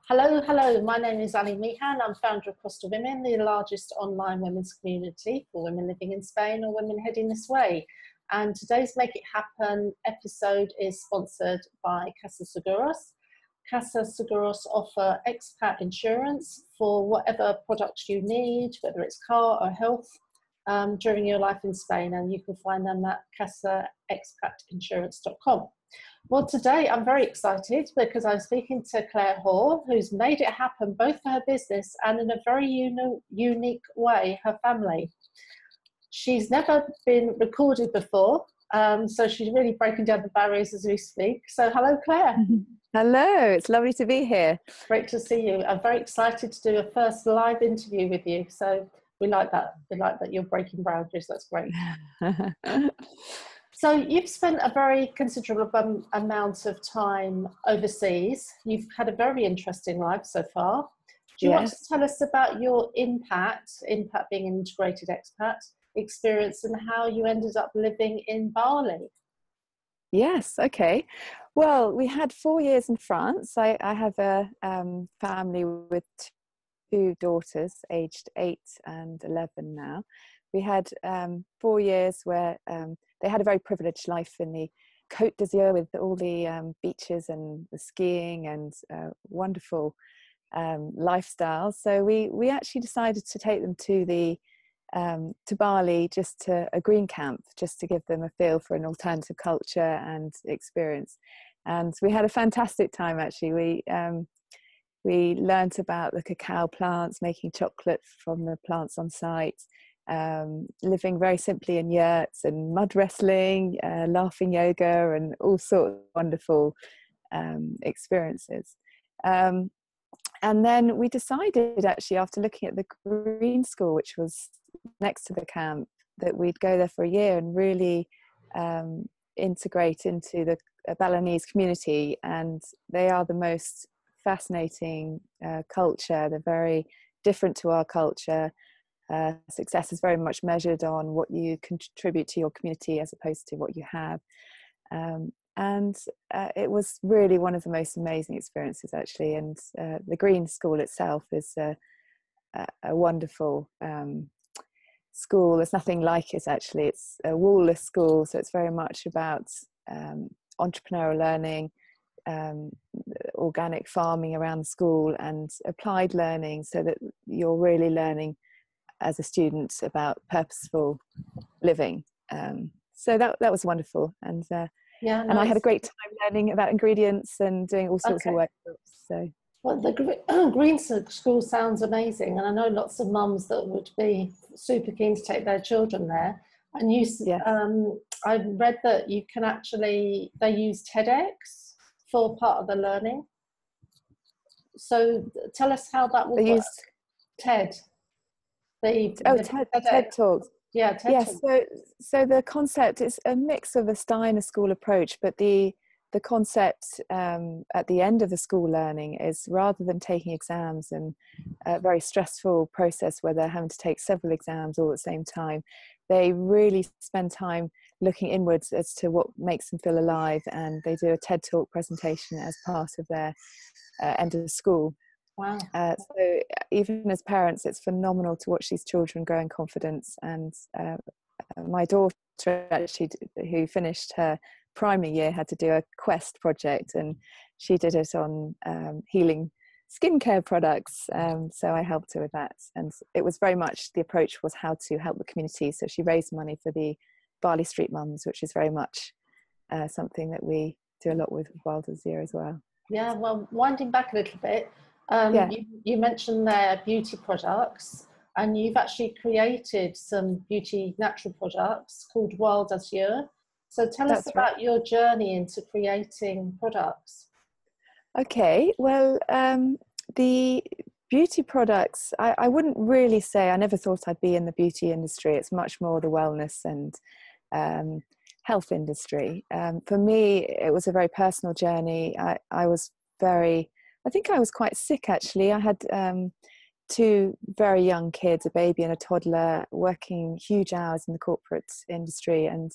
Hello, hello. My name is Ali Mihan. I'm founder of Costa Women, the largest online women's community for women living in Spain or women heading this way. And today's Make It Happen episode is sponsored by Casa Seguros. Casa Seguros offer expat insurance for whatever products you need, whether it's car or health, during your life in Spain. And you can find them at casaexpatinsurance.com. Well, today I'm very excited because I'm speaking to Clare Hoar, who's made it happen both for her business and in a very unique way, her family. She's never been recorded before, so she's really breaking down the barriers as we speak. So hello, Clare. Hello, it's lovely to be here. Great to see you. I'm very excited to do a first live interview with you. So we like that. We like that you're breaking boundaries. That's great. So you've spent a very considerable amount of time overseas. You've had a very interesting life so far. Do you want to tell us about your impact being an integrated expat experience and how you ended up living in Bali? Yes, okay. Well, we had 4 years in France. I have a family with two daughters, aged 8 and 11 now. We had 4 years where they had a very privileged life in the Côte d'Azur with all the beaches and the skiing and wonderful lifestyle. So we actually decided to take them to Bali, just to a green camp, just to give them a feel for an alternative culture and experience. And we had a fantastic time. Actually, we learnt about the cacao plants, making chocolate from the plants on site. Living very simply in yurts and mud wrestling, laughing yoga and all sorts of wonderful experiences. And then we decided, actually, after looking at the green school, which was next to the camp, that we'd go there for a year and really integrate into the Balinese community. And they are the most fascinating culture. They're very different to our culture. Success is very much measured on what you contribute to your community as opposed to what you have. And it was really one of the most amazing experiences, actually. And the Green School itself is a wonderful school. There's nothing like it, actually. It's a wall-less school, so it's very much about entrepreneurial learning, organic farming around the school, and applied learning, so that you're really learning as a student about purposeful living. So that was wonderful. And and I had a great time learning about ingredients and doing all sorts of workshops. So, well, the Green School sounds amazing, and I know lots of mums that would be super keen to take their children there. And I read that you can actually, they use TEDx for part of the learning. So tell us how that will work. TED. TED Talks. Yeah, TED Talks. So the concept is a mix of a Steiner school approach, but the concept at the end of the school learning is, rather than taking exams and a very stressful process where they're having to take several exams all at the same time, they really spend time looking inwards as to what makes them feel alive, and they do a TED Talk presentation as part of their end of school. Wow. So even as parents, it's phenomenal to watch these children grow in confidence. And my daughter, actually, who finished her primary year, had to do a quest project, and she did it on healing skincare products. So I helped her with that. And it was very much, the approach was how to help the community. So she raised money for the Marley Street mums, which is very much something that we do a lot with Wild Azur as well. Yeah, well, winding back a little bit, you mentioned their beauty products, and you've actually created some beauty natural products called Wild Azur. So tell us about your journey into creating products. Okay, well, the beauty products, I wouldn't really say, I never thought I'd be in the beauty industry. It's much more the wellness and health industry. For me, it was a very personal journey. I think I was quite sick, actually. I had 2 very young kids, a baby and a toddler, working huge hours in the corporate industry. And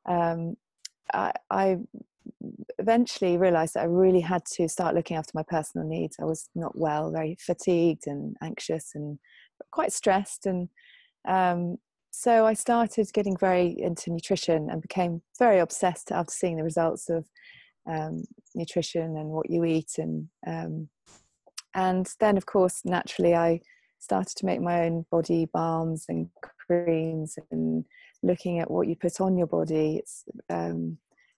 I eventually realized that I really had to start looking after my personal needs. I was not well, very fatigued and anxious and quite stressed. And so I started getting very into nutrition and became very obsessed after seeing the results of nutrition and what you eat. And then, of course, naturally, I started to make my own body balms and creams and looking at what you put on your body. It's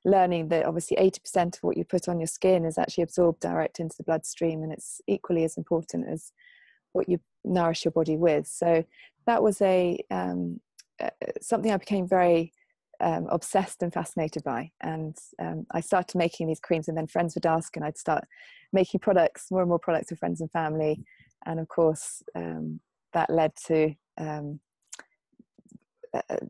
learning that obviously 80% of what you put on your skin is actually absorbed direct into the bloodstream, and it's equally as important as what you nourish your body with. So that was something I became very obsessed and fascinated by. And I started making these creams, and then friends would ask, and I'd start making products, more and more products for friends and family. And of course, that led to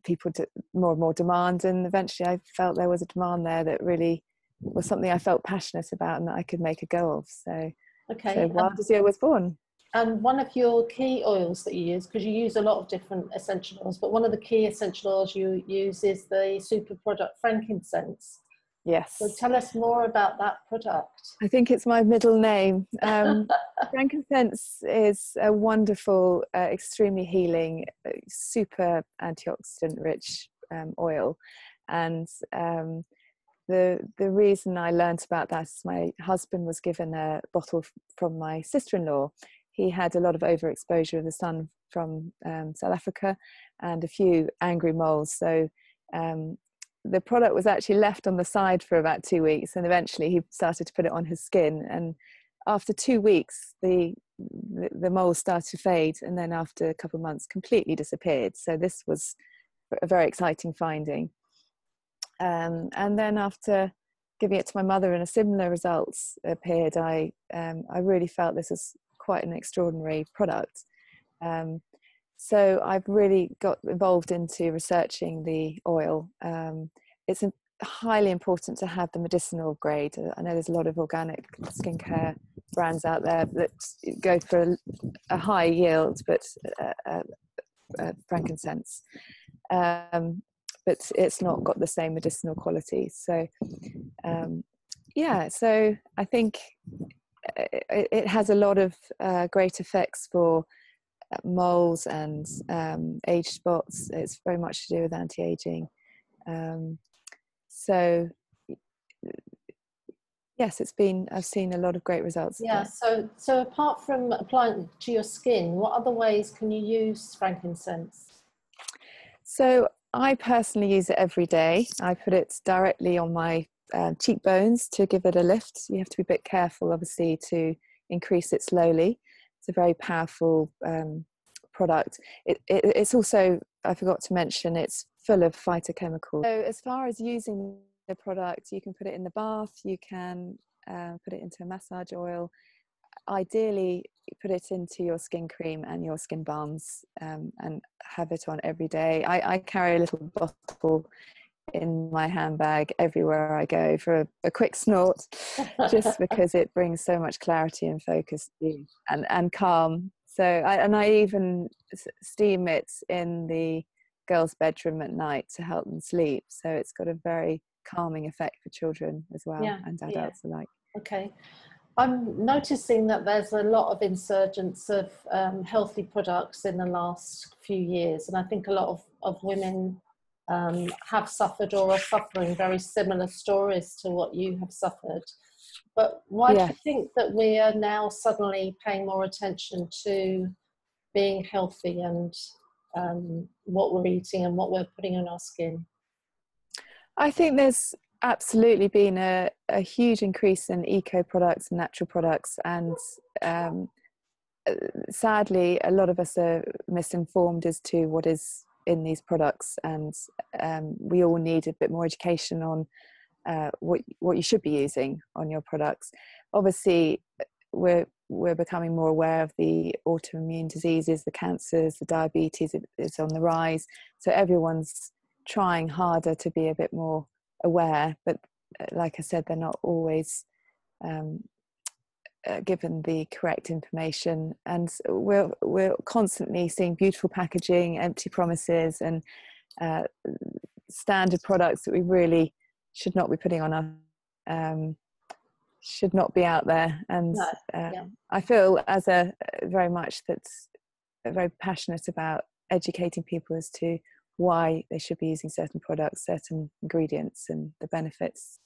people to more and more demand. And eventually I felt there was a demand there that really was something I felt passionate about and that I could make a go of. So Wild Azur was born. And one of your key oils that you use, because you use a lot of different essential oils, but one of the key essential oils you use is the super product frankincense. Yes. So tell us more about that product. I think it's my middle name. Frankincense is a wonderful, extremely healing, super antioxidant rich oil. And the reason I learnt about that is my husband was given a bottle from my sister-in-law. He had a lot of overexposure of the sun from South Africa and a few angry moles. So the product was actually left on the side for about 2 weeks, and eventually he started to put it on his skin. And after 2 weeks, the moles started to fade, and then after a couple of months, completely disappeared. So this was a very exciting finding. And then after giving it to my mother and a similar results appeared, I really felt this was quite an extraordinary product. So I've really got involved into researching the oil. It's highly important to have the medicinal grade. I know there's a lot of organic skincare brands out there that go for a high yield, but frankincense. But it's not got the same medicinal qualities. So so I think it has a lot of great effects for moles and age spots. It's very much to do with anti-aging. So yes, I've seen a lot of great results. Yeah. So apart from applying to your skin, what other ways can you use frankincense? So I personally use it every day. I put it directly on my cheekbones to give it a lift. You have to be a bit careful, obviously, to increase it slowly. It's a very powerful product. It's also, I forgot to mention, it's full of phytochemicals. So as far as using the product, you can put it in the bath, you can put it into a massage oil. Ideally, put it into your skin cream and your skin balms and have it on every day. I carry a little bottle in my handbag everywhere I go for a quick snort, just because it brings so much clarity and focus and calm. So I even steam it in the girls' bedroom at night to help them sleep. So it's got a very calming effect for children as well, and adults alike. Okay. I'm noticing that there's a lot of insurgence of healthy products in the last few years, and I think a lot of women have suffered or are suffering very similar stories to what you have suffered. But why do you think that we are now suddenly paying more attention to being healthy and what we're eating and what we're putting on our skin? I think there's absolutely been a huge increase in eco products and natural products, and sadly a lot of us are misinformed as to what is in these products, and we all need a bit more education on what you should be using on your products. Obviously we're becoming more aware of the autoimmune diseases, the cancers, the diabetes is on the rise, so everyone's trying harder to be a bit more aware, but like I said, they're not always given the correct information, and we're constantly seeing beautiful packaging, empty promises, and standard products that we really should not be putting on our should not be out there. And No. Yeah. I feel as a very much that's very passionate about educating people as to why they should be using certain products, certain ingredients, and the benefits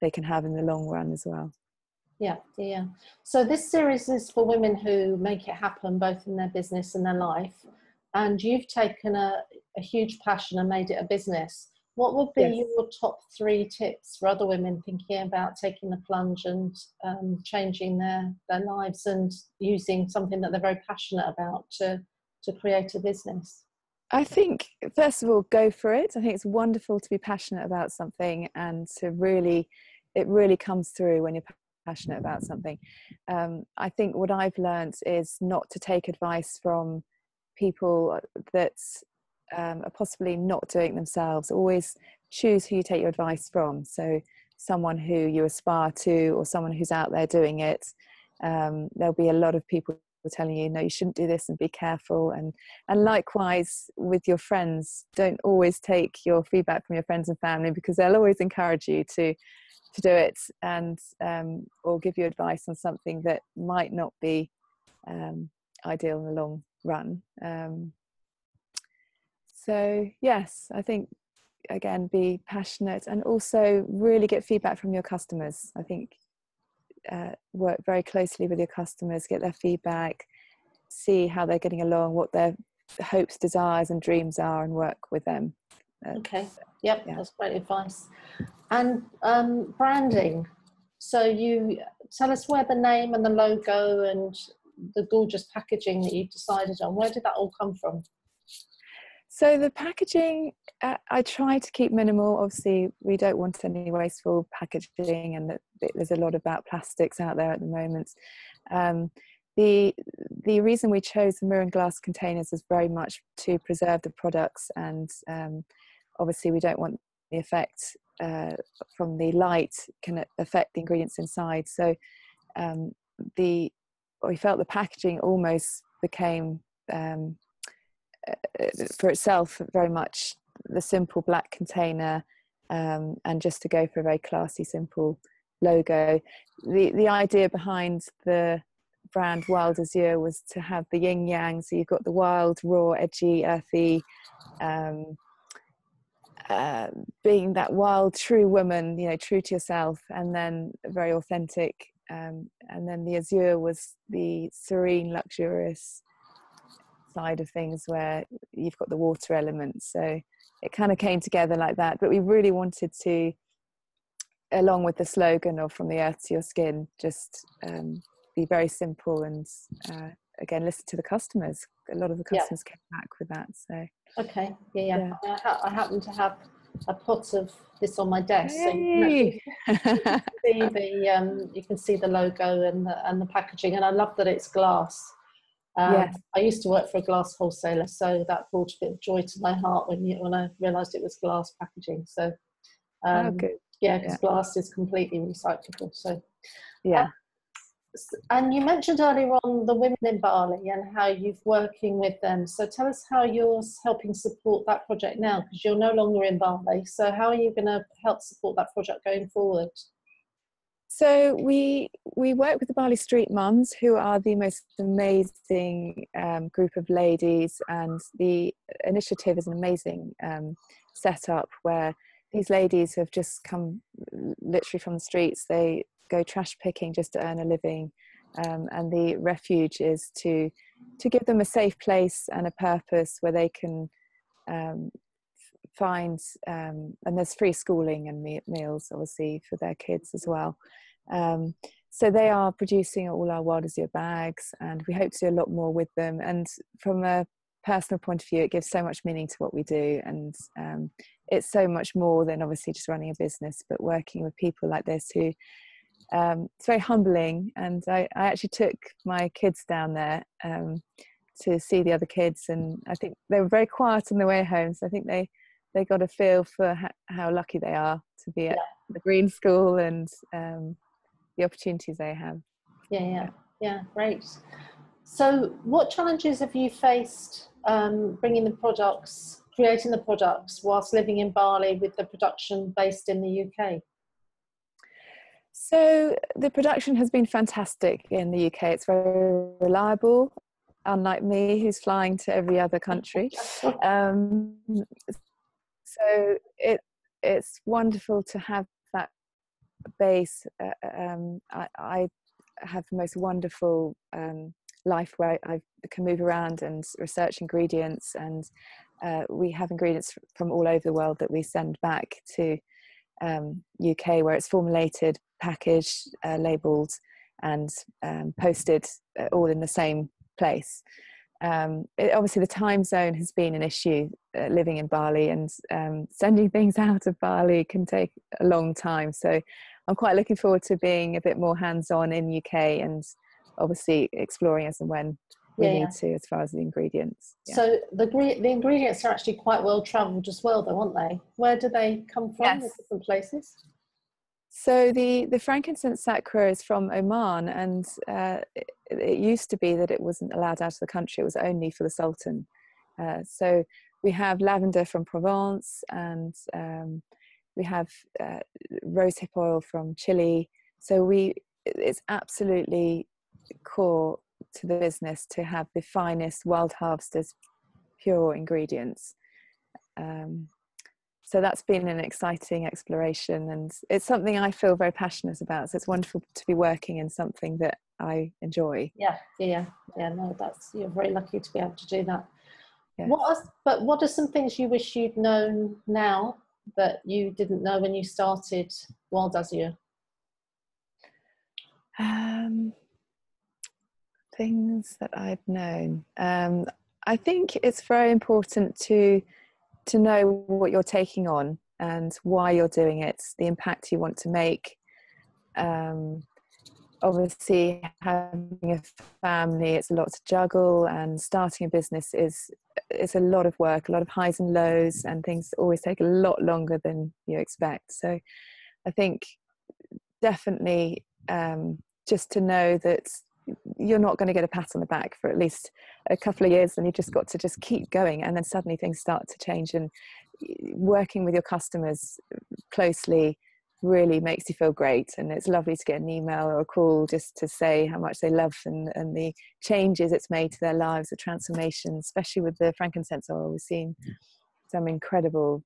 they can have in the long run as well. Yeah, yeah. So this series is for women who make it happen both in their business and their life. And you've taken a huge passion and made it a business. What would be Yes. your top 3 tips for other women thinking about taking the plunge and changing their lives and using something that they're very passionate about to create a business? I think, first of all, go for it. I think it's wonderful to be passionate about something, and to really, it really comes through when you're passionate about something. I think what I've learned is not to take advice from people that are possibly not doing it themselves. Always choose who you take your advice from. So someone who you aspire to, or someone who's out there doing it. There'll be a lot of people telling you, no, you shouldn't do this, and be careful. And likewise with your friends, don't always take your feedback from your friends and family, because they'll always encourage you to do it, and or give you advice on something that might not be ideal in the long run. So yes, I think, again, be passionate, and also really get feedback from your customers. I think work very closely with your customers, get their feedback, see how they're getting along, what their hopes, desires and dreams are, and work with them. Okay, yep, yeah. That's great advice. And branding. So you tell us where the name and the logo and the gorgeous packaging that you've decided on, where did that all come from? So the packaging, I try to keep minimal. Obviously, we don't want any wasteful packaging, and there's a lot about plastics out there at the moment. The reason we chose the mirror and glass containers is very much to preserve the products, and obviously we don't want the effect from the light can affect the ingredients inside. So we felt the packaging almost became for itself very much the simple black container, and just to go for a very classy, simple logo. The idea behind the brand Wild Azur was to have the yin yang, so you've got the wild, raw, edgy, earthy, being that wild, true woman, true to yourself, and then very authentic, and then the azure was the serene, luxurious side of things, where you've got the water element. So it kind of came together like that. But we really wanted to, along with the slogan of "From the Earth to Your Skin," just be very simple, and again, listen to the customers. A lot of the customers came back with that. So okay, yeah. I happen to have a pot of this on my desk, so you can see the logo and the packaging, and I love that it's glass. I used to work for a glass wholesaler, so that brought a bit of joy to my heart when I realised it was glass packaging. So because glass is completely recyclable. So and you mentioned earlier on the women in Bali and how you're working with them. So tell us how you're helping support that project now, because you're no longer in Bali. So how are you going to help support that project going forward? So we work with the Marley Street mums, who are the most amazing group of ladies, and the initiative is an amazing setup where these ladies have just come literally from the streets. They go trash picking just to earn a living, and the refuge is to give them a safe place and a purpose where they can find, and there's free schooling and meals obviously for their kids as well. So they are producing all our Wild Azur bags, and we hope to do a lot more with them. And from a personal point of view, it gives so much meaning to what we do, and it's so much more than obviously just running a business, but working with people like this who it's very humbling. And I actually took my kids down there to see the other kids, and I think they were very quiet on the way home, so I think they got a feel for how lucky they are to be at the Green School, and the opportunities they have. Yeah, great. So what challenges have you faced creating the products whilst living in Bali with the production based in the UK? So the production has been fantastic in the UK. It's very reliable, unlike me, who's flying to every other country. So it's wonderful to have that base. I have the most wonderful life where I can move around and research ingredients, and we have ingredients from all over the world that we send back to UK, where it's formulated, packaged, labelled, and posted all in the same place. Obviously, the time zone has been an issue living in Bali, and sending things out of Bali can take a long time. So I'm quite looking forward to being a bit more hands-on in UK, and obviously exploring as and when we need to, as far as the ingredients. So the ingredients are actually quite well travelled as well, though, aren't they? Where do they come from? The different places? So the frankincense sacra is from Oman, and it used to be that it wasn't allowed out of the country. It was only for the Sultan. So we have lavender from Provence, and we have rosehip oil from Chile. So it's absolutely core to the business to have the finest wild harvested pure ingredients. So that's been an exciting exploration, and it's something I feel very passionate about. So it's wonderful to be working in something that I enjoy. No, you're very lucky to be able to do that. Yes. What are some things you wish you'd known now that you didn't know when you started Wild Azur? Things that I'd known. I think it's very important to know what you're taking on and why you're doing it, the impact you want to make. Obviously, having a family, it's a lot to juggle, and starting a business it's a lot of work, a lot of highs and lows, and things always take a lot longer than you expect. So I think definitely just to know that you're not going to get a pat on the back for at least a couple of years, and you've just got to just keep going, and then suddenly things start to change, and working with your customers closely really makes you feel great. And it's lovely to get an email or a call just to say how much they love and the changes it's made to their lives, the transformation, especially with the frankincense oil. We've seen some incredible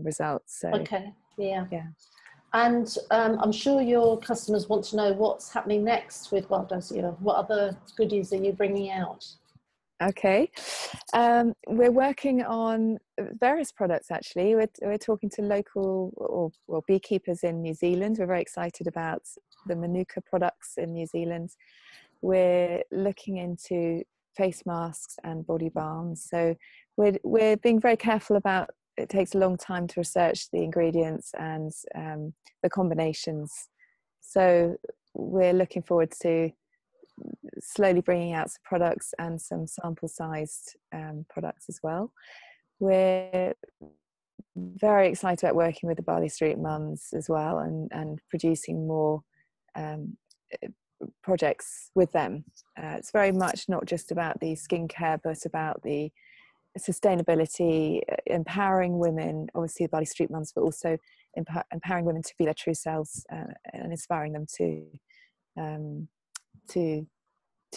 results. So And I'm sure your customers want to know what's happening next with Wild Azur. What other goodies are you bringing out? Okay, we're working on various products actually. We're talking to local or beekeepers in New Zealand. We're very excited about the Manuka products in New Zealand. We're looking into face masks and body balms. So we're being very careful about, it takes a long time to research the ingredients and the combinations. So we're looking forward to slowly bringing out some products and some sample-sized products as well. We're very excited about working with the Marley Street mums as well, and producing more projects with them. It's very much not just about the skincare, but about the sustainability, empowering women, obviously the Marley Street mums, but also empowering women to be their true selves, and inspiring them to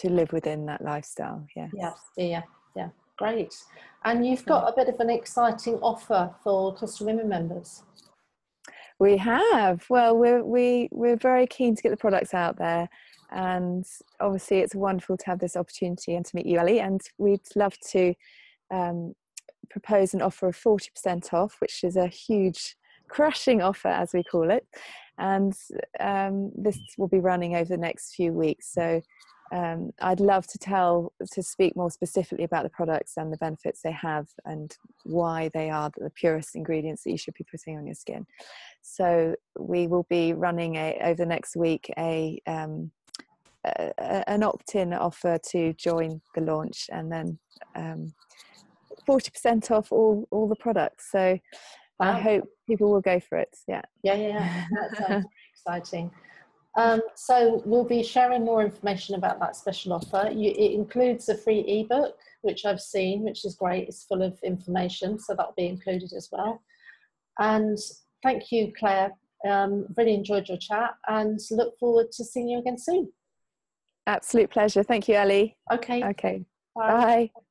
live within that lifestyle. Yeah, great. And you've got a bit of an exciting offer for Costa Women members. We have. Well, we're very keen to get the products out there, and obviously it's wonderful to have this opportunity and to meet you, Ellie, and we'd love to propose an offer of 40% off, which is a huge crushing offer, as we call it, and this will be running over the next few weeks. So I'd love to speak more specifically about the products and the benefits they have, and why they are the purest ingredients that you should be putting on your skin. So we will be running over the next week an opt-in offer to join the launch, and then 40% off all the products. So I hope people will go for it. Yeah. That sounds very exciting. So we'll be sharing more information about that special offer. It includes a free ebook, which I've seen, which is great. It's full of information, so that'll be included as well. And thank you, Claire, Really enjoyed your chat and look forward to seeing you again soon. Absolute pleasure. Thank you, Ellie. Okay. Okay. Bye. Bye.